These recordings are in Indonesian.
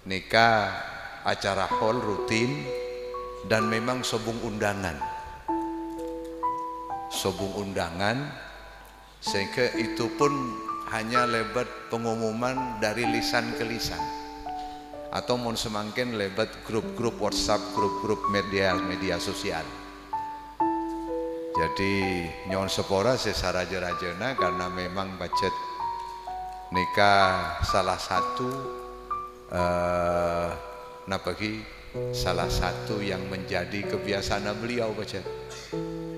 nikah acara hall rutin dan memang sobung undangan sehingga itu pun hanya lebat pengumuman dari lisan ke lisan atau mau semakin lebat grup-grup WhatsApp, grup-grup media sosial. Jadi nyon sepora sesara raja-rajana karena memang budget nikah salah satu salah satu yang menjadi kebiasaan beliau baca.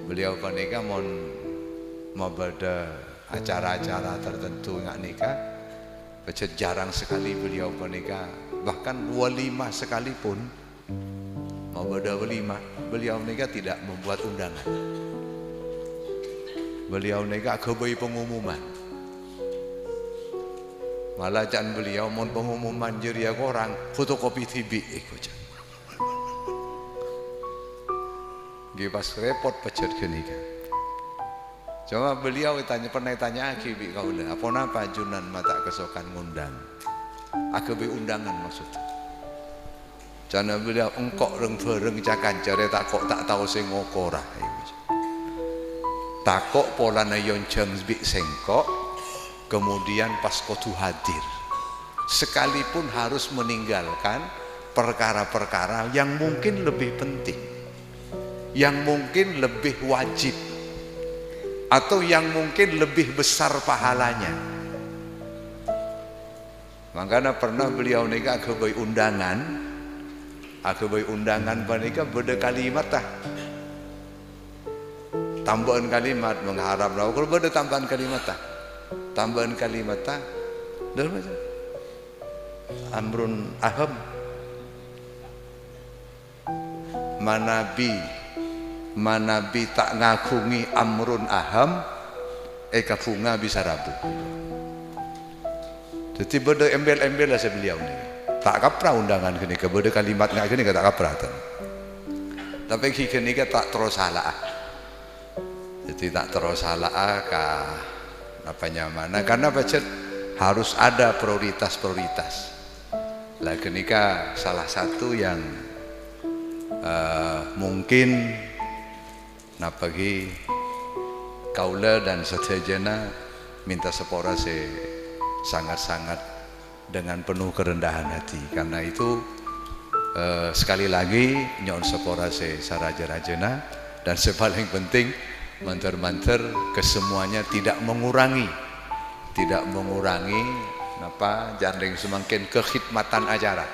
Beliau panika mau pada acara-acara tertentu nggak nikah, baca jarang sekali beliau panika, bahkan walimah sekalipun mau pada walimah beliau nikah tidak membuat undangan. Beliau nikah kebai pengumuman. Malah jangan beliau mau pengumuman jeria orang fotokopi TV ikut. Pas repot pecet kenika. Cuma beliau pernah tanya akibi kau lah, apa napa junan mata kesokan ngundang? Akibi undangan maksudnya. Cana beliau engkok reng cakan cari tak tahu sing ngokora. Takok pola na yonceng bi sengkok, kemudian pas kotu hadir. Sekalipun harus meninggalkan perkara-perkara yang mungkin lebih penting, yang mungkin lebih wajib, atau yang mungkin lebih besar pahalanya. Makanya pernah beliau nikah kebai undangan panika beda kalimat tah. Tambahan kalimat mengharap lah. Kalau beda tambahan kalimat tah. Tambahan kalimat tah. Dalam aja. Amrun aham. Manabi tak ngakungi amrun aham kafunga bisa rabu. Jadi beda embel-embel lah sebeliau ni. Tak kaprah undangan kini ke beda kalimat ngak kini tak kaprah tu. Tapi kini ke tak terus salah. Jadi tak terus salah kah apa nyamana karena baca harus ada prioritas. Lah kini ke salah satu yang mungkin napagi kaula dan setajana minta sepora sangat-sangat dengan penuh kerendahan hati. Karena itu sekali lagi nyon sepora saraja-rajana dan sepaling penting manter-manter kesemuanya tidak mengurangi jandeng semakin kekhidmatan acara.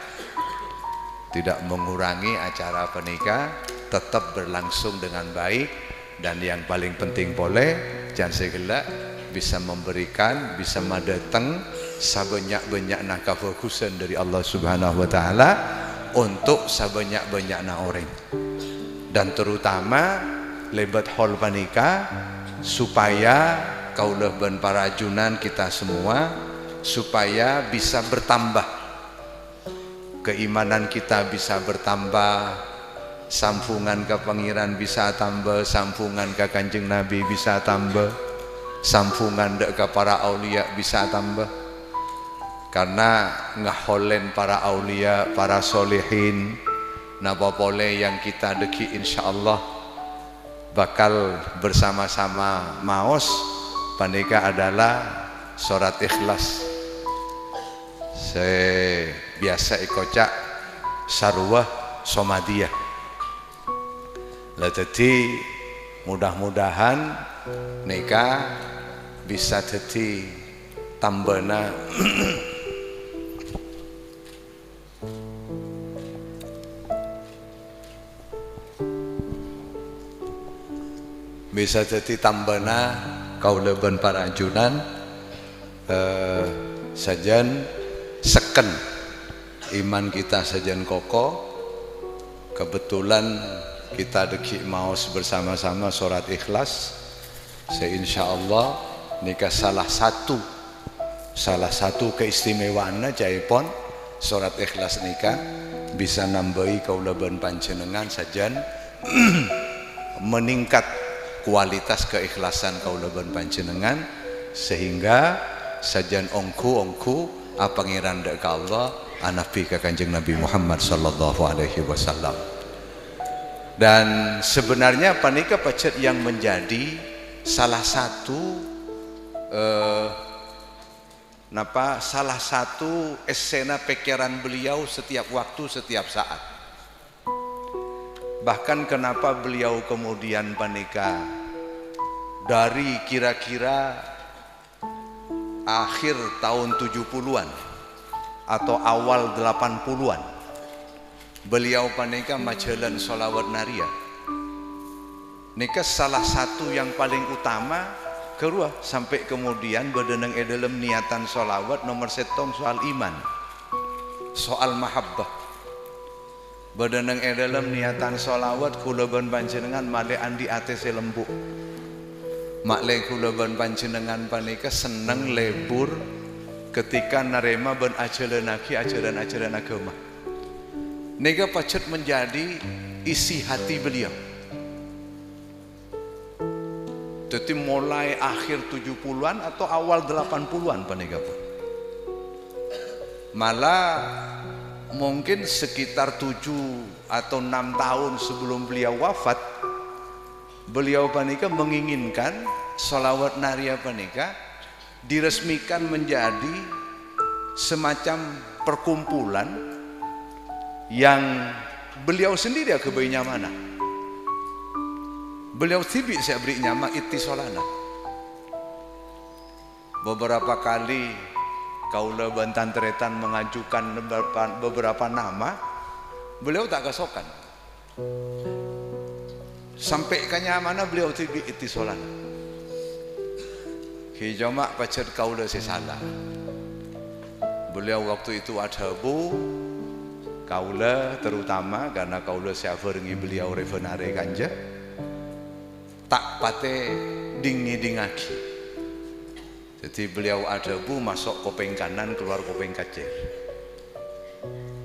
Tidak mengurangi acara pernikah, tetap berlangsung dengan baik, dan yang paling penting boleh jangan segala bisa memberikan, bisa mendatang sebanyak-banyak kefokusan dari Allah Subhanahu wa taala untuk sebanyak-banyaknya orang. Dan terutama lebat hol panika supaya kaulah ben para junan kita semua supaya bisa bertambah, keimanan kita bisa bertambah, sampungan ke pangeran bisa tambah, sampungan ke kanjeng Nabi bisa tambah, sampungan dek ke para aulia bisa tambah. Karena ngaholen para aulia, para solehin, napa boleh yang kita deki insyaallah bakal bersama-sama maos panika adalah surat ikhlas. Biasa ikocak sarwah somadiyah. Lah jadi mudah-mudahan nikah bisa jadi tambana bisa jadi tambana kaula ben para anjunan sajan seken iman kita sajan kokoh. Kebetulan kita deki mau bersama-sama surat ikhlas, insyaallah nikah salah satu keistimewaannya jaipon surat ikhlas nikah bisa nambahi kaula ben panjenengan sajan meningkat kualitas keikhlasan kaula ben panjenengan sehingga sajan ongku pangeran dek Allah Nabi ke Kanjeng Nabi Muhammad sallallahu alaihi wasallam. Dan sebenarnya panika pacet yang menjadi salah satu salah satu esena pikiran beliau setiap waktu, setiap saat. Bahkan kenapa beliau kemudian panika dari kira-kira akhir tahun 70-an atau awal 80-an beliau panika majalan sholawat naria. Nika salah satu yang paling utama kedua sampai kemudian bedeneng dalam niatan sholawat nomor setong soal iman, soal mahabbah. Bedeneng dalam niatan sholawat kulaban panjenengan male andi ate selembuk. Makle kulaban panjenengan panika seneng lebur ketika narema ben ajaran agama. Nega pacet menjadi isi hati beliau. Jadi mulai akhir 70-an atau awal 80-an panega pun. Malah mungkin sekitar 7 atau 6 tahun sebelum beliau wafat, beliau panika menginginkan sholawat naria panika diresmikan menjadi semacam perkumpulan yang beliau sendiri kebayanya mana. Beliau tibik saya beri nyama ittisolana. Beberapa kali kaula bantan teretan mengajukan beberapa nama, beliau tak kesokan. Sampai kanya mana beliau tibik ittisolana. Hijama pacet kaula salah. Beliau waktu itu ada bu kaula terutama karena kaula siaverengi beliau revenare kanja tak pate dingaki. Jadi beliau ada bu masuk kopeng kanan keluar kopeng kacir.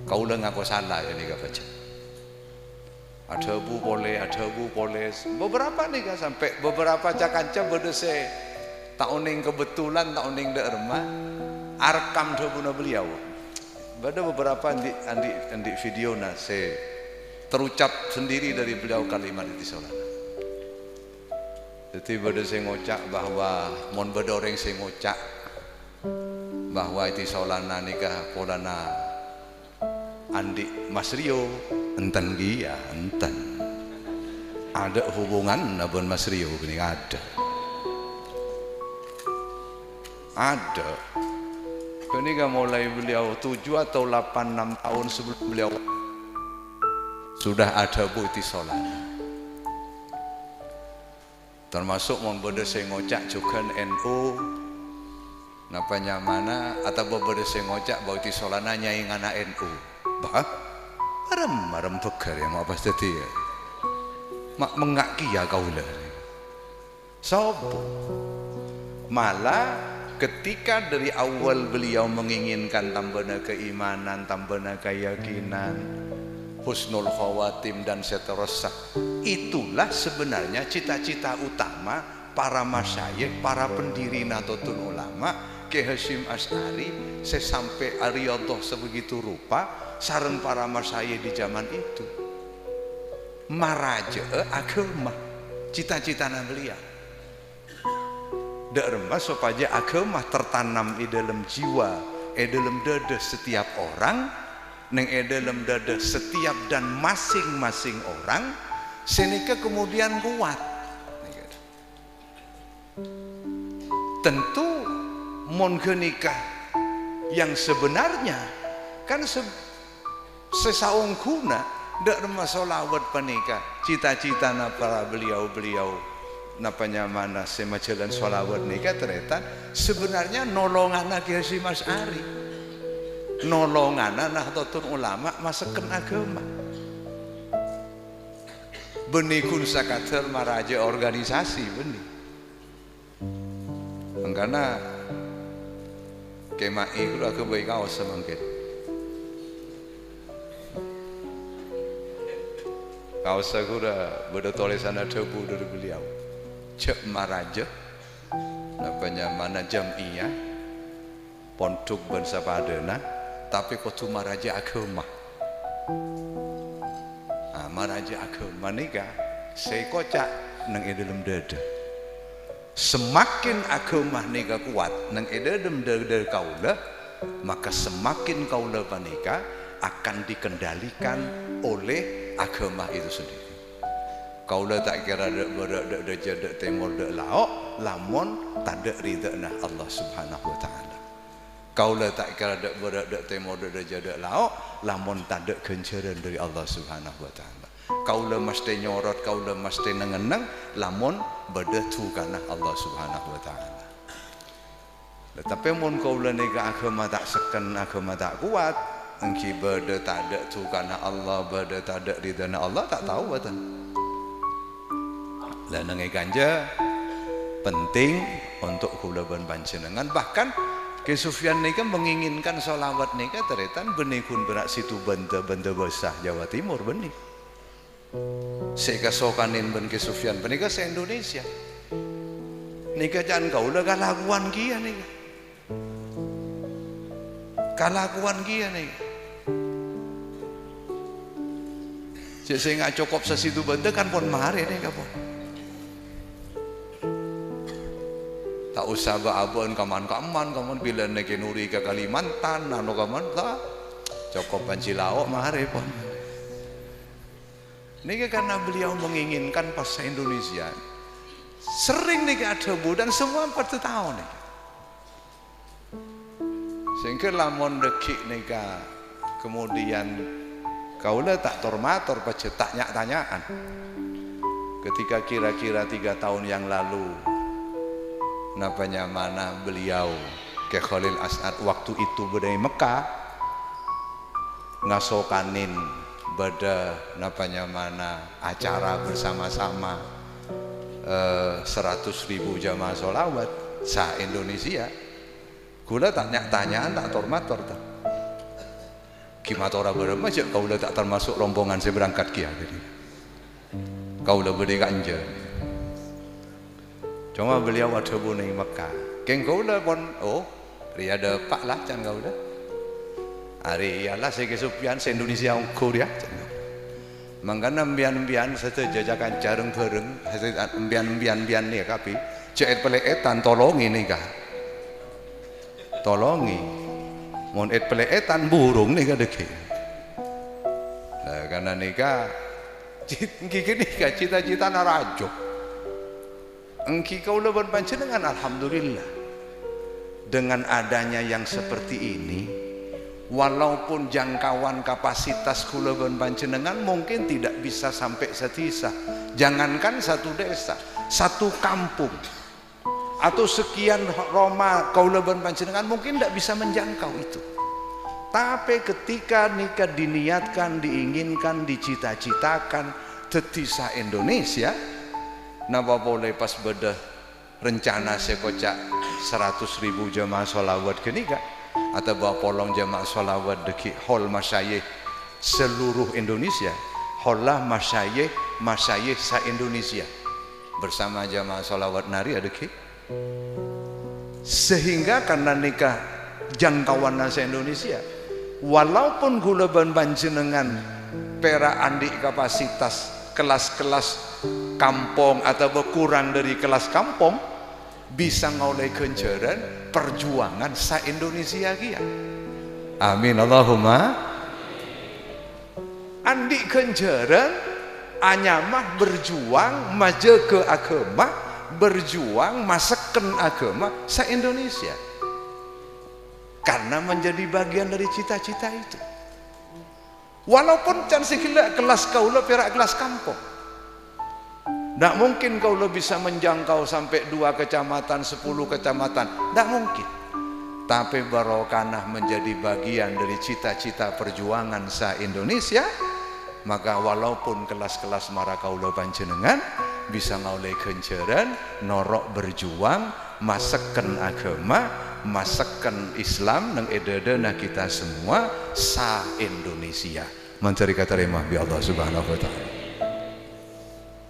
Kaula ngaku salah jadi gak baca. Ada bu boleh beberapa nih kan sampai beberapa cakanca berdese tak oning kebetulan tak oning derma arkam dobuna beliau. Ada beberapa andi video saya terucap sendiri dari beliau kalimat ittisolana. Jadi pada saya ngocak bahwa mon bedoreng saya ngocak bahwa ittisolana nikah polana andi Mas Rio enten gia enten ada hubungan nabon Mas Rio ini ada ketika mulai beliau 7 atau 8-6 tahun sebelum beliau sudah ada bu ittisolana. Termasuk membeda saya ngocak juga NU napanya mana atau beberapa saya ngocak bahwa ittisolana nyai anak NU. Bah marem begar ya mau pasti ya mak mengaki ya kaula sopo malah ketika dari awal beliau menginginkan tambahna keimanan, tambahna keyakinan, husnul khawatim dan seterusnya, itulah sebenarnya cita-cita utama para masyayikh, para pendiri Nahdlatul Ulama, Ki Hasyim Asy'ari sesampai Riyadhah sebegitu rupa sareng para masyayikh di zaman itu. Maraja agama cita-citana beliau. Derma supaya agama tertanam di dalam jiwa, dalam dada setiap orang, neng dalam dada setiap dan masing-masing orang, senika kemudian kuat. Tentu mon nikah yang sebenarnya kan sesaungguna derma sholawat panika cita-cita para beliau napanya mana semajalan sholawat nikah ternyata sebenarnya nolongana Ki Hasyim Asy'ari, nolongana Nahdlatul Ulama masakan agama benikun sakater maraja organisasi benih karena kemai itu aku baik kaos semangkit kaos aku udah beda tulisan ada bu dari beliau cek maraja napanya mana jam'iyah pondok bangsa padana tetapi kudu maraja agama. Nah, maraja agama nika saya kocak nang dalam dada. Semakin agama nika kuat nang dalam dada kaula, maka semakin kaula panika akan dikendalikan oleh agama itu sendiri. Kaula tak kira dek jadek timur dek laok, lamun tak dek ridana Allah Subhanahu Wa Taala. Kaula tak kira dek timur dek jadek laok, lamun tak dek ganjaran dari Allah Subhanahu Wa Taala. Kaula mesti nyorot, kaula mesti nengeneng, lamun bedetu karena Allah Subhanahu Wa Taala. Tetapi mun kaula nika agama tak seken, agama tak kuat, engki bede tak dek tu karena Allah, bede tak dek ridana Allah, tak tahu betul. Dan nengai ganja penting untuk kula panjenengan. Bahkan Ki Sufyan nika menginginkan sholawat nika teretan benikun berak situ benda basah Jawa Timur benih. Seka sokanin ben Ki Sufyan benika se Indonesia. Nika jangan kaula kalakuan kia nika. Kalakuan kia nika. Cek saya nggak cukup sesitu benda kan pun mahar nika pun. Tak usah baabon kaman bila neke nuri ke Kalimantan anu kaman tak cukup pancilaok mahare pun. Niki karena beliau menginginkan pas Indonesia sering niki ada dan semua 4 tahun niki. Sehingga lamun dekik nika kemudian kaula tak tormator pace tanya-tanyaan. Ketika kira-kira 3 tahun yang lalu napanya mana beliau ke Khalil As'ad waktu itu berdaya Mekah ngasokanin beda napanya mana acara bersama-sama 100.000 jamaah sholawat sa Indonesia. Kula tanya-tanyaan tak tormator tak kimatora berema cek kaula tak termasuk rombongan saya berangkat kia jadi kaula berdaya kanja. Cuma beliau ada bunyi Mekah. Keng kaula pun ria ada pak lah can kaula. Hari ialah saya Ki Sufyan se Indonesia ongkur ya. Mangkana mbian-mbian satu jajakan jareng bareng, mbian-mbian ni kapi. Cek peleetan tolongi nih kah. Tolongi. Mon peleetan burung nih kah deki. Nah, karena nikah nikah cita-cita narajuk. Engki kaula panjenengan alhamdulillah dengan adanya yang seperti ini, walaupun jangkauan kapasitas kula panjenengan mungkin tidak bisa sampai setisa, jangankan satu desa, satu kampung atau sekian Roma kaula panjenengan mungkin tidak bisa menjangkau itu. Tapi ketika nikah diniatkan, diinginkan, dicita-citakan tetisa Indonesia, napa boleh pas beda rencana sekocak 100.000 jamaah sholawat kenika atau bawa polong jamaah sholawat deki hol masyayikh seluruh Indonesia, holah masyayikh sa Indonesia bersama jamaah sholawat nari deki, sehingga karena nikah jangkauan nasa Indonesia, walaupun gula panjenengan pera andi kapasitas kelas-kelas kampung atau berkurang dari kelas kampung bisa ngoleh kenjaran perjuangan sa Indonesia kia. Amin Allahumma. Andi kenjaran anyamah berjuang maju ke agama, berjuang masakkan agama sa Indonesia karena menjadi bagian dari cita-cita itu. Walaupun can sikila kelas kaula perak kelas kampung, tidak mungkin kaula bisa menjangkau sampai 2 kecamatan, 10 kecamatan, tidak mungkin. Tapi barokanah menjadi bagian dari cita-cita perjuangan sa Indonesia, maka walaupun kelas-kelas mara kaula panjenengan bisa ngaulai kenjaran, norok berjuang, masakkan agama, masakkan Islam nang edadana kita semua sa Indonesia mencari kata remah bi Allah Subhanahu Wa Taala.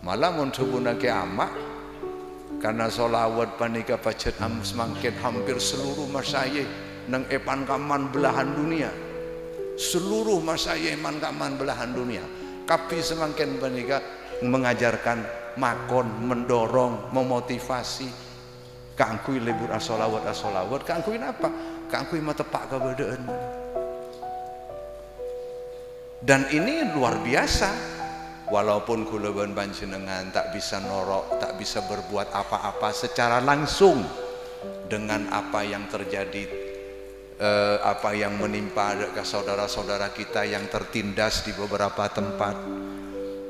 Malah muncubuna ke amak karena sholawat panika pacet semakin hampir seluruh masyayikh nang epan kaman belahan dunia seluruh masyayikh man kaman belahan dunia kapi semakin menikah mengajarkan makon, mendorong, memotivasi kangkui lebur asolawat kangkui apa? Kangkui matepak kebedaan. Dan ini luar biasa. Walaupun kula panjenengan tak bisa norok, tak bisa berbuat apa-apa secara langsung dengan apa yang terjadi, apa yang menimpa ke saudara-saudara kita yang tertindas di beberapa tempat,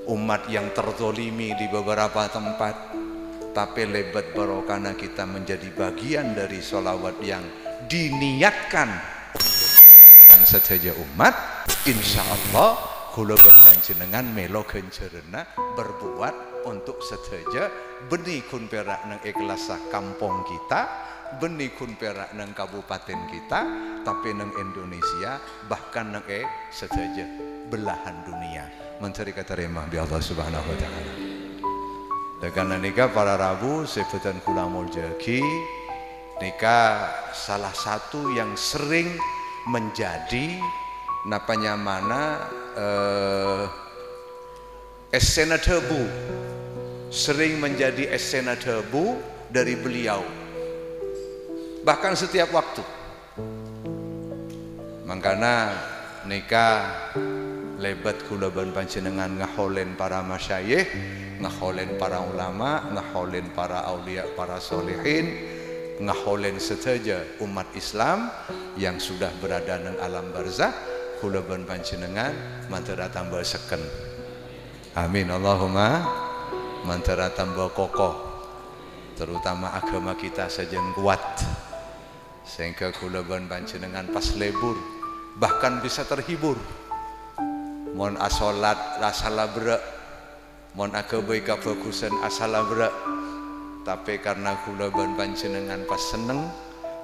umat yang terzolimi di beberapa tempat, tapi lebat barokana kita menjadi bagian dari sholawat yang diniatkan dan sejaja umat. Insya Allah kula panjenengan melo kencerna berbuat untuk sedaja benih kun perak nang ikhlasah kampung kita, benih kun perak nang kabupaten kita, tapi nang Indonesia bahkan nang sedaja belahan dunia mencari keterima bi Allah Subhanahu wa taala. Dengan nikah para Rabu sebutan kula muljaki nikah salah satu yang sering menjadi napanya mana esena debu, sering menjadi esena debu dari beliau bahkan setiap waktu. Makanya nikah lebat kula panjenengan ngaholen para masyayikh, ngaholen para ulama, ngaholen para aulia, para solehin, ngaholen sedaja umat Islam yang sudah berada nang alam barzakh. Kula panjenengan mantara tambah seken. Amin Allahumma. Mantara tambah kokoh, terutama agama kita sajen kuat, sehingga kula panjenengan pas lebur bahkan bisa terhibur. Mon asolat asala berak, mon agabai kabagusan asala berak, tapi karena kula panjenengan pas seneng,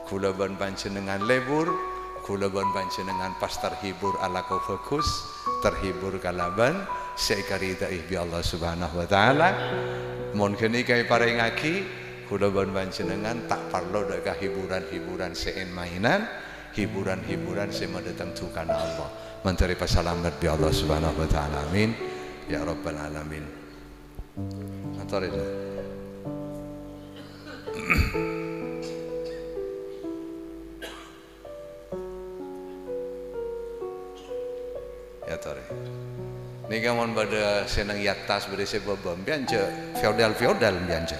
kula panjenengan lebur, kula panjenengan pas terhibur ala kau fokus, terhibur kalaban sekarita bi Allah Subhanahu wa taala. Mon kene kai parengaki kula panjenengan tak perlu dak hiburan-hiburan seen mainan, hiburan-hiburan semadetang tukana Allah. Menteri pasalamat bi Allah Subhanahu wa taala. Amin ya rabbal alamin. Antara itu ya tore. Nika mon pada senang yatas berisi babam bianja feodal bianja.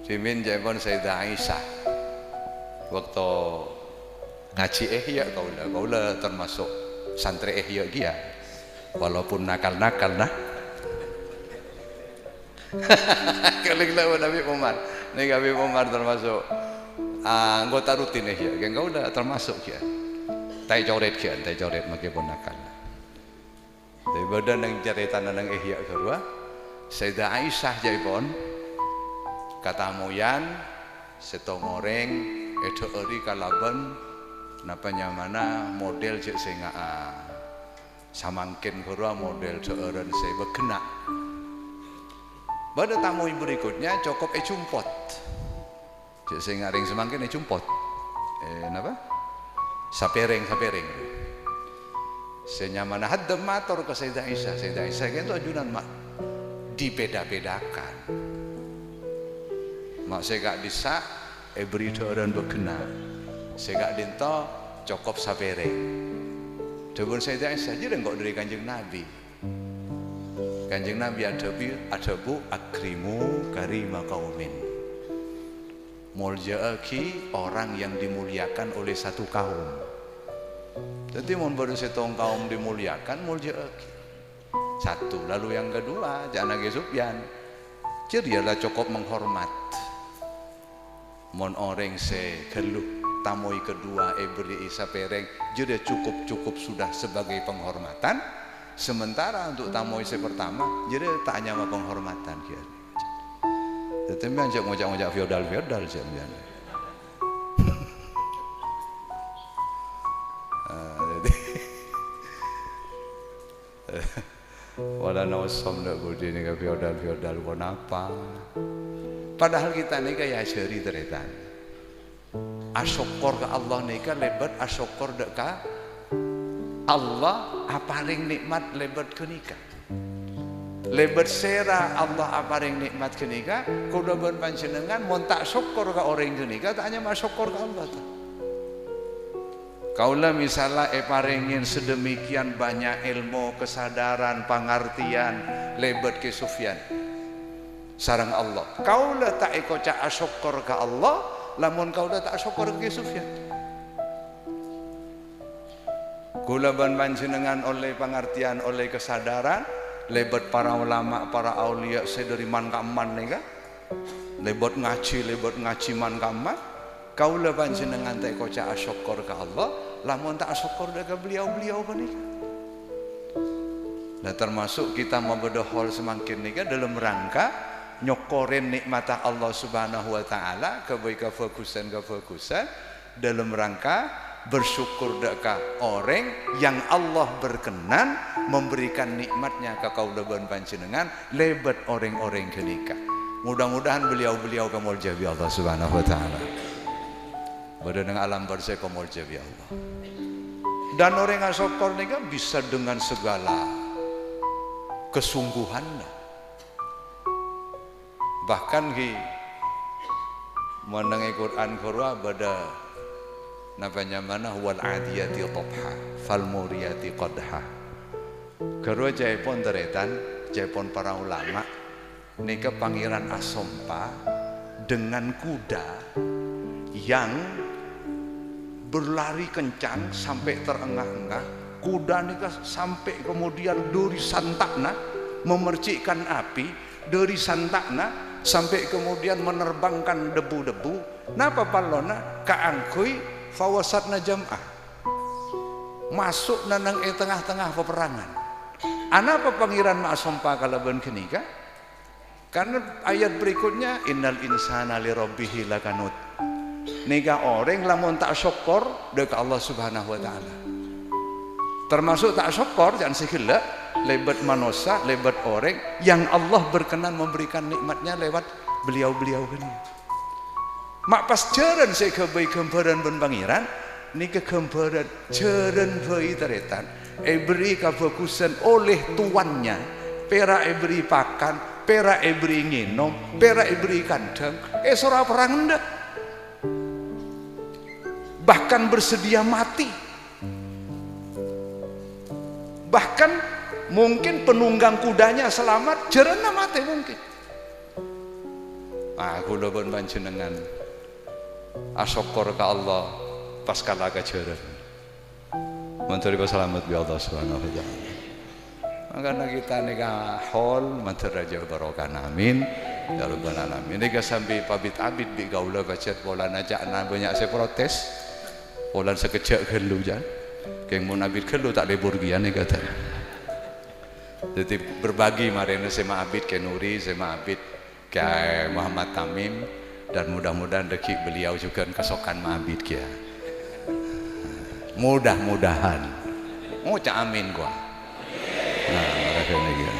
Simin jaipon Sayyidah Aisyah waktu ngaji ihya kaula termasuk santri ihya dia walaupun nakal-nakal nah. Kalik lawan Nabi Umar. Nih Nabi Umar termasuk anggota rutin ya, engkau udah termasuk ya. Tai coret meskipun nakal. Dari badan yang cerita nang ihya kedua, Sayyidah Aisyah jaipon kata moyan setong goreng edo eri kalaban napanya mana model cek singa samangkin kedua model seorang saya berkena. Pada tamu berikutnya cukup cumpot. Cek sing ngaring semangkin cumpot. Napa? Sapereng. Senyamana haddam mator ke Sayyidah Aisyah. Sayyidah Aisyah itu ajunan mak dibeda-bedakan. Mak saya gak bisa beri orang berkena. Saya gak dinto cukup sapereng. Dapun Sayyidah Aisyah jadi kok dari Kanjeng Nabi. Kanjeng Nabi adabu akrimu karima kaumin. Mulja'aki orang yang dimuliakan oleh satu kaum. Jadi mau baru setong kaum dimuliakan mulja'aki. Satu, lalu yang kedua jangan lagi Sufyan. Jadilah cukup menghormat. Mon orang se geluh tamui kedua beri isa pereng jadi cukup sudah sebagai penghormatan. Sementara untuk tamu isi pertama jadi tak hanya penghormatan kia. Tetapi anjak ngojak feodal jamian. Wala nawasom dak budi nika fiodal kenapa? Padahal kita nika ya seri teretan. Asyukur ke Allah nika lebat asyukur dek ka Allah aparing nikmat lebat ke nika. Lebat sera Allah aparing nikmat ke nika kudu ben panjenengan mun tak syukur ke orang ke nika tak hanya syukur ke Allah ta. Kaulah misalnya paringin sedemikian banyak ilmu, kesadaran, pengertian lebat ke Sufyan sarang Allah. Kaulah tak ikoca asyukur ke Allah, lamun kaulah tak asyukur ke Sufyan. Kula ban panjenengan oleh pengertian, oleh kesadaran, lebat para ulama, para aulia sedari man ka man nika. Lebat ngaji man ka man. Kaulah panjenengan tak ikoca asyukur ke Allah, lamun tak asyukur ke beliau-beliau panika. Nah termasuk kita membedohol semakin nika dalam rangka nyokorin nikmat Allah Subhanahu wa taala kebaik-kebagusan dalam rangka bersyukur deka orang yang Allah berkenan memberikan nikmatnya ke kaula ban panjenengan lebat orang-orang kenika. Mudah-mudahan beliau-beliau kamul jabi Allah Subhanahu wa taala. Dengan alam barzah kamul jabi Allah. Dan orang yang syukur nika bisa dengan segala kesungguhannya. Bahkan ki mendengar Quran Qur'an pada nabanya mana wal adiyati dhabha fal muriyati qadha. Kedua jaipon teretan jaipon para ulama nika Pangeran Asompa dengan kuda yang berlari kencang sampai terengah-engah. Kuda nika sampai kemudian duri santakna memercikkan api dari santakna sampai kemudian menerbangkan debu-debu. Napa palona kaangkui fawasatna jam'ah masuk nanang tengah-tengah peperangan. Anapa Pangeran Asompa kalaban kenika? Karena ayat berikutnya innal insana li rabbih lakanut. Nika orang lamun tak syukur dekat Allah Subhanahu wa taala. Termasuk tak syukur jangan sekila lebat manusia, lebat orang yang Allah berkenan memberikan nikmatnya lewat beliau-beliau ini. Mak pas jaran saya kebaik gambaran ben pangeran nika gambaran jaran bayi teretan beri kebagusan oleh tuannya pera beri pakan, pera beri nginom, pera beri kandang sora perang ndak. Bahkan bersedia mati, bahkan mungkin penunggang kudanya selamat jarana mati mungkin. Aku udah panjenengan asyukur ke Allah pas kala kejaran menteri selamat bi Allah Subhanahu wa taala. Makanya kita nika hol menteri raja barokah amin ya rabbal alamin. Nika sampai pabit abid bi gaula bacet pola najakna banyak saya protes. Polan sekejap gelu jan, keng mun abid gelu tak lebur gian nih kata. Jadi berbagi marina sama abid ke Nuri, sama abid ke Muhammad Tamim dan mudah-mudahan dekik beliau juga kesokan mabid kia. Mudah-mudahan. Mau cak amin gua. Nah, makanya